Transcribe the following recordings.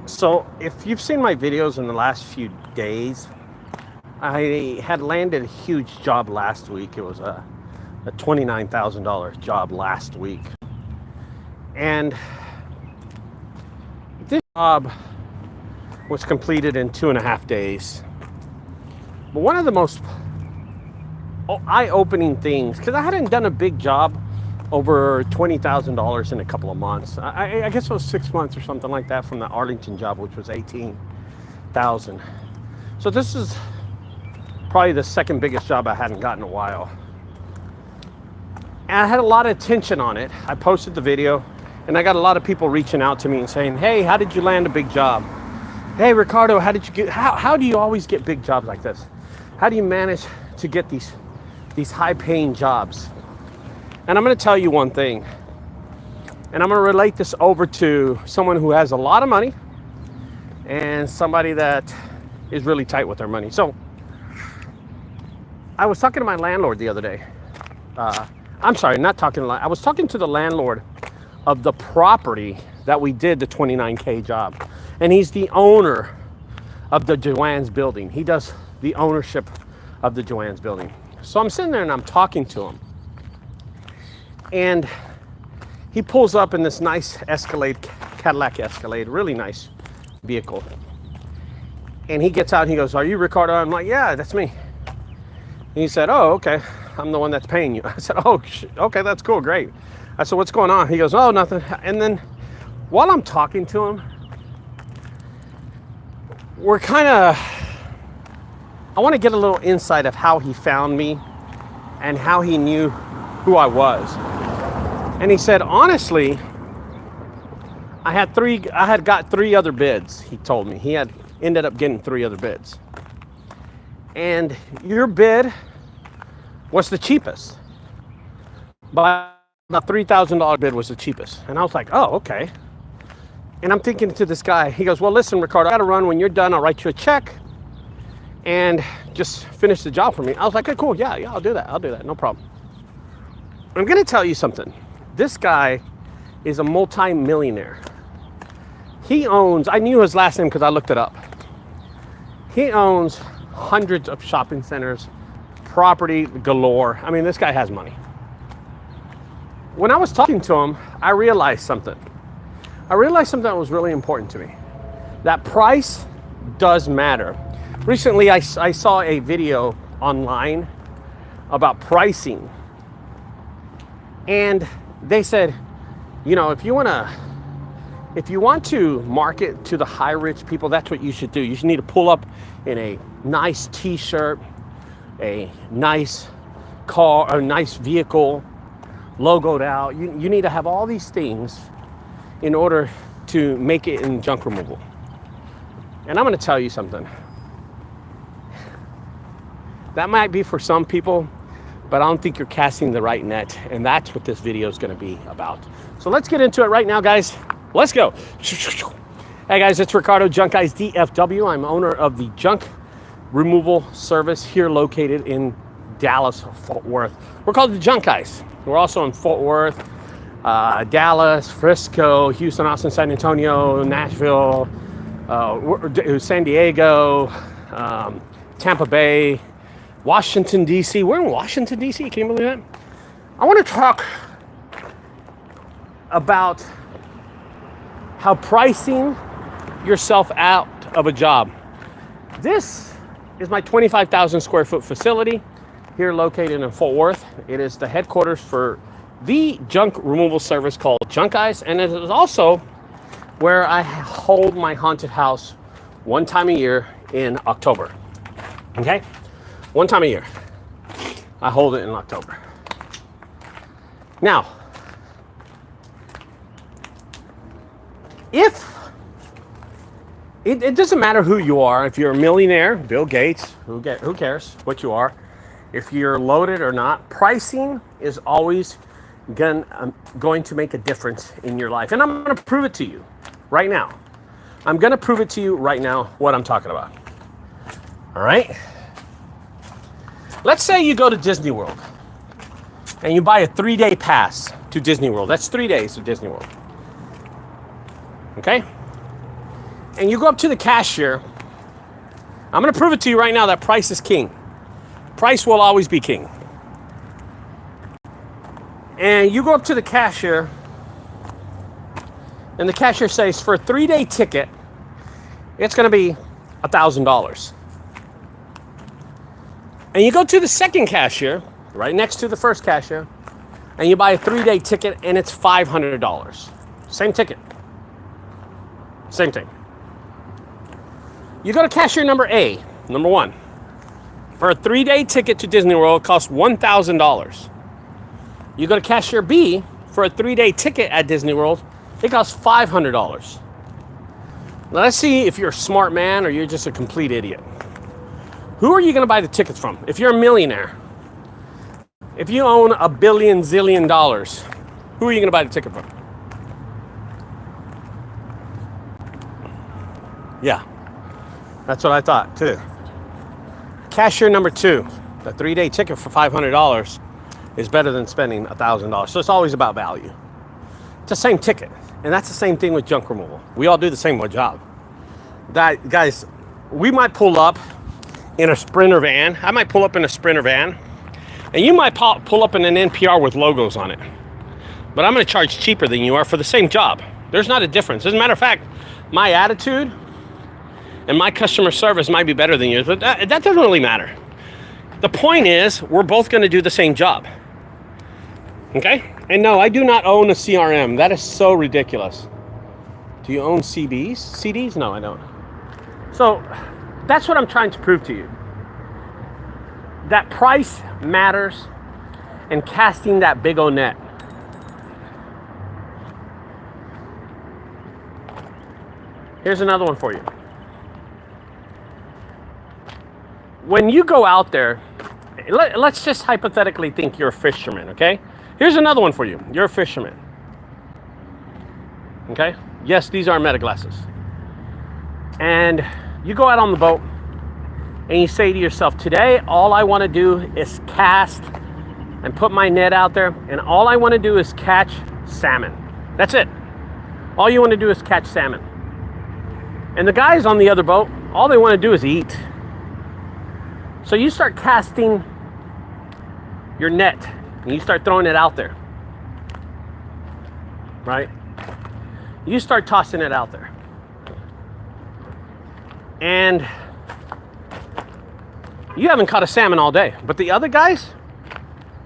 So if you've seen my videos in the last few days, I had landed a huge job last week. It was a $29,000 job last week. And this job was completed in 2.5 days. But one of the most eye-opening things, because I hadn't done a big job over $20,000 in a couple of months. I guess it was 6 months or something like that from the Arlington job, which was $18,000. So this is probably the second biggest job I hadn't gotten in a while. And I had a lot of attention on it. I posted the video and I got a lot of people reaching out to me and saying, hey, how did you land a big job? Hey, Ricardo, how do you always get big jobs like this? How do you manage to get these high-paying jobs? And I'm going to tell you one thing, and I'm going to relate this over to someone who has a lot of money and somebody that is really tight with their money. So I was talking to my landlord the other day. I'm sorry, not talking to I was talking to the landlord of the property that we did the 29K job. And he's the owner of the Joann's building. He does the ownership of the Joann's building. So I'm sitting there and I'm talking to him. And he pulls up in this nice Escalade, Cadillac Escalade, really nice vehicle. And he gets out and he goes, are you Ricardo? I'm like, yeah, that's me. And he said, oh, okay. I'm the one that's paying you. I said, oh, okay, that's cool, great. I said, what's going on? He goes, oh, nothing. And then while I'm talking to him, I want to get a little insight of how he found me and how he knew who I was. And he said, honestly, I had got 3 other bids, he told me. He had ended up getting 3 other bids. And your bid was the cheapest. By the $3,000 bid was the cheapest. And I was like, oh, okay. And I'm thinking to this guy, he goes, well, listen, Ricardo, I gotta run. When you're done, I'll write you a check and just finish the job for me. I was like, okay, cool, yeah, I'll do that, no problem. I'm gonna tell you something. This guy is a multi-millionaire. He owns, I knew his last name because I looked it up. He owns hundreds of shopping centers, property galore. I mean, this guy has money. When I was talking to him, I realized something. I realized something that was really important to me. That price does matter. Recently, I saw a video online about pricing. And they said, you know, if you want to market to the high rich people, that's what you should do. You should need to pull up in a nice t-shirt, a nice car, a nice vehicle, logoed out. You need to have all these things in order to make it in junk removal. And I'm going to tell you something. That might be for some people, but I don't think you're casting the right net. And that's what this video is going to be about. So let's get into it right now, guys. Let's go. Hey guys, it's Ricardo, junkguysdfw. I'm owner of the junk removal service here located in Dallas, Fort Worth. We're called the Junk Guys. We're also in Fort Worth, Dallas, Frisco, Houston, Austin, San Antonio, Nashville, San Diego, Tampa Bay, Washington, D.C. We're in Washington, D.C. Can you believe that? I want to talk about how pricing yourself out of a job. This is my 25,000 square foot facility here located in Fort Worth. It is the headquarters for the junk removal service called Junk Guys, and it is also where I hold my haunted house one time a year in October. Okay? One time a year. I hold it in October. Now, if it doesn't matter who you are, if you're a millionaire, Bill Gates, who cares what you are, if you're loaded or not, pricing is always going to make a difference in your life. And I'm going to prove it to you right now. I'm going to prove it to you right now what I'm talking about. All right? Let's say you go to Disney World and you buy a 3-day pass to Disney World. That's 3 days to Disney World. okay? And you go up to the cashier. I'm gonna prove it to you right now that price is king. Price will always be king. And you go up to the cashier, and the cashier says, for a 3-day ticket, it's gonna be $1,000. And you go to the second cashier, right next to the first cashier, and you buy a 3-day ticket, and it's $500. Same ticket. Same thing. You go to cashier number A, number 1. For a 3-day ticket to Disney World, it costs $1,000. You go to cashier B, for a 3-day ticket at Disney World, it costs $500. Now let's see if you're a smart man or you're just a complete idiot. Who are you going to buy the tickets from? If you're a millionaire, if you own $1 billion zillion dollars, who are you going to buy the ticket from? Yeah, that's what I thought too. Cashier number 2, the 3-day ticket for $500 is better than spending $1,000. So it's always about value. It's the same ticket. And that's the same thing with junk removal. We all do the same job. Guys, we might pull up in a Sprinter van. I might pull up in a Sprinter van. And you might pull up in an NPR with logos on it. But I'm going to charge cheaper than you are for the same job. There's not a difference. As a matter of fact, my attitude and my customer service might be better than yours, but that doesn't really matter. The point is, we're both going to do the same job. Okay? And no, I do not own a CRM. That is so ridiculous. Do you own CDs? CDs? No, I don't. So that's what I'm trying to prove to you. That price matters, and casting that big old net. Here's another one for you. When you go out there, let's just hypothetically think you're a fisherman, okay? Here's another one for you. You're a fisherman. Okay? Yes, these are meta glasses. And you go out on the boat and you say to yourself, today all I want to do is cast and put my net out there, and all I want to do is catch salmon. That's it. All you want to do is catch salmon. And the guys on the other boat, all they want to do is eat. So you start casting your net and you start throwing it out there, right? You start tossing it out there. And you haven't caught a salmon all day, but the other guys,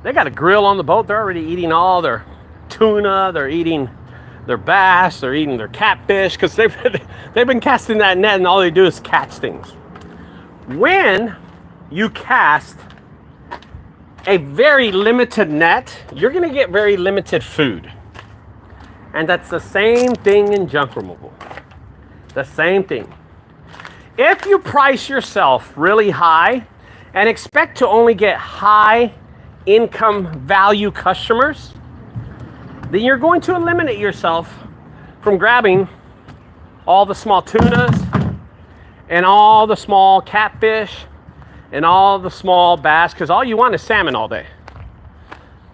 they got a grill on the boat. They're already eating all their tuna, they're eating their bass, they're eating their catfish, because they've been casting that net and all they do is catch things. When you cast a very limited net, you're going to get very limited food. And that's the same thing in junk removal. The same thing. If you price yourself really high and expect to only get high income value customers, then you're going to eliminate yourself from grabbing all the small tunas and all the small catfish and all the small bass, because all you want is salmon all day.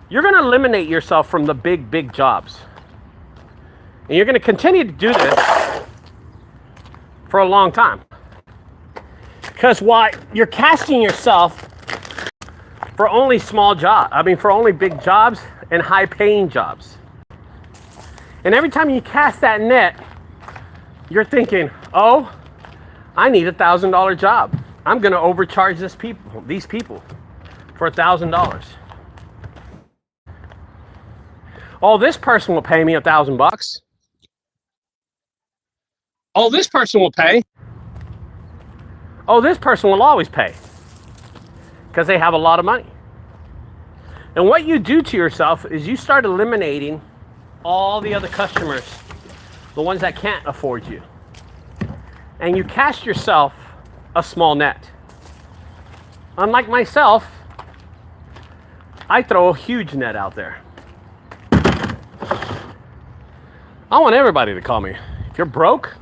You're going to eliminate yourself from the big jobs. And you're going to continue to do this for a long time. Because why? You're casting yourself for only small jobs. For only big jobs and high paying jobs. And every time you cast that net, you're thinking, oh, I need $1,000 job. I'm going to overcharge these people for $1,000. Oh, this person will pay me $1,000. Oh, this person will pay. Oh, this person will always pay because they have a lot of money. And what you do to yourself is you start eliminating all the other customers, the ones that can't afford you. And you cast yourself a small net. Unlike myself, I throw a huge net out there. I want everybody to call me. If you're broke,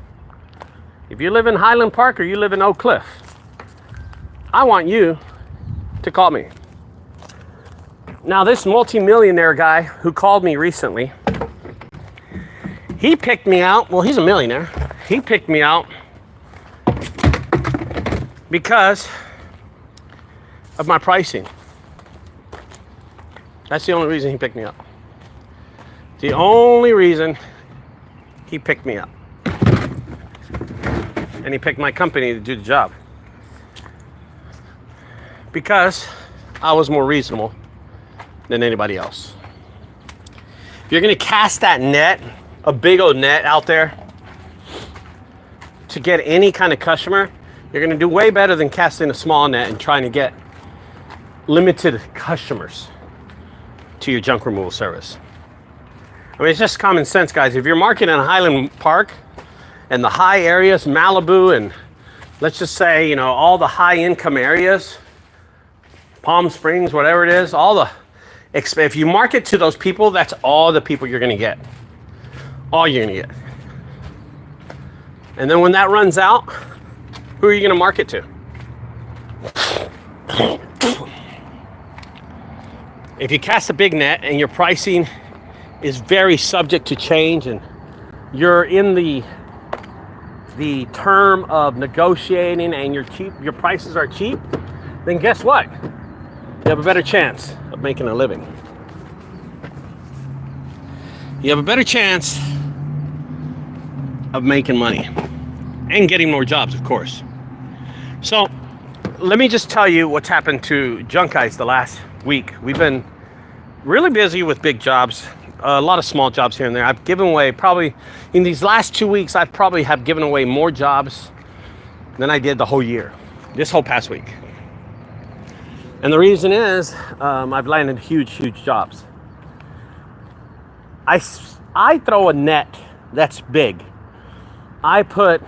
if you live in Highland Park or you live in Oak Cliff, I want you to call me. Now, this multimillionaire guy who called me recently, He picked me out. Well, he's a millionaire. He picked me out because of my pricing. That's the only reason he picked me up. The only reason he picked me up. And he picked my company to do the job. Because I was more reasonable than anybody else. If you're gonna cast that net, a big old net out there to get any kind of customer, you're gonna do way better than casting a small net and trying to get limited customers to your junk removal service. I mean, it's just common sense, guys. If you're marketing in Highland Park and the high areas, Malibu, and let's just say, you know, all the high income areas, Palm Springs, whatever it is, if you market to those people, that's all the people you're gonna get. All you're gonna get. And then when that runs out, who are you gonna market to? If you cast a big net and your pricing is very subject to change and you're in the term of negotiating and your prices are cheap, then guess what? You have a better chance of making a living. You have a better chance of making money and getting more jobs, of course. So let me just tell you what's happened to Junk Guys the last week. We've been really busy with big jobs, a lot of small jobs here and there. I've given away probably, in these last 2 weeks, I probably have given away more jobs than I did the whole year, this whole past week. And the reason is I've landed huge jobs. I throw a net that's big. I put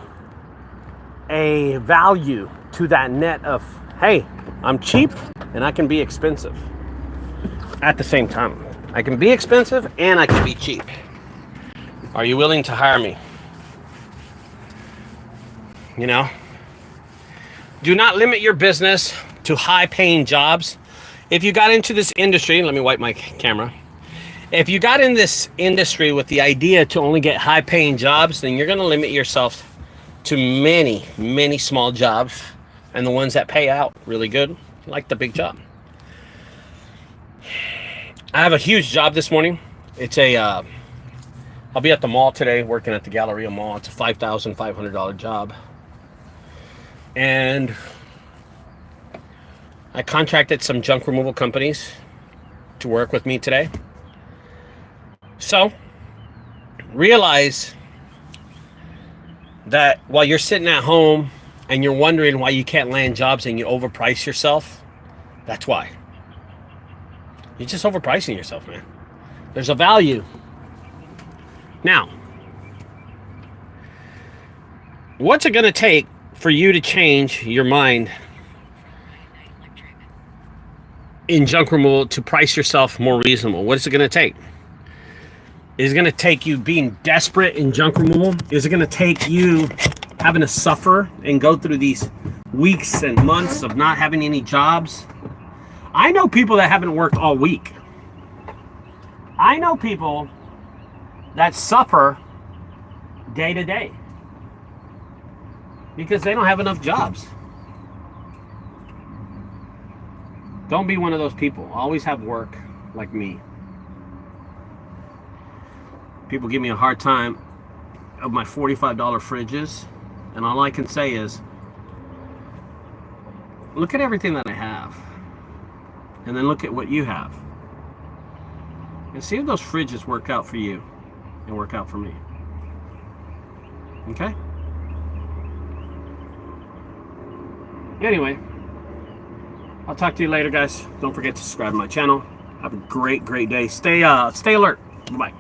a value to that net of, hey, I'm cheap and I can be expensive at the same time. I can be expensive and I can be cheap. Are you willing to hire me? You know, do not limit your business to high paying jobs. If you got into this industry, let me wipe my camera. If you got in this industry with the idea to only get high paying jobs, then you're gonna limit yourself to many small jobs, and the ones that pay out really good, like the big job. I have a huge job this morning. It's I'll be at the mall today, working at the Galleria Mall. It's a $5,500 job. And I contracted some junk removal companies to work with me today. So realize that while you're sitting at home and you're wondering why you can't land jobs and you overprice yourself, that's why. You're just overpricing yourself, man. There's a value. Now, what's it gonna take for you to change your mind in junk removal to price yourself more reasonable? What is it gonna take? Is it gonna take you being desperate in junk removal? Is it gonna take you having to suffer and go through these weeks and months of not having any jobs? I know people that haven't worked all week. I know people that suffer day to day because they don't have enough jobs. Don't be one of those people. Always have work like me. People give me a hard time of my $45 fridges, and all I can say is, look at everything that I have, and then look at what you have, and see if those fridges work out for you and work out for me. Okay? Anyway, I'll talk to you later, guys. Don't forget to subscribe to my channel. Have a great day. Stay alert. Bye-bye.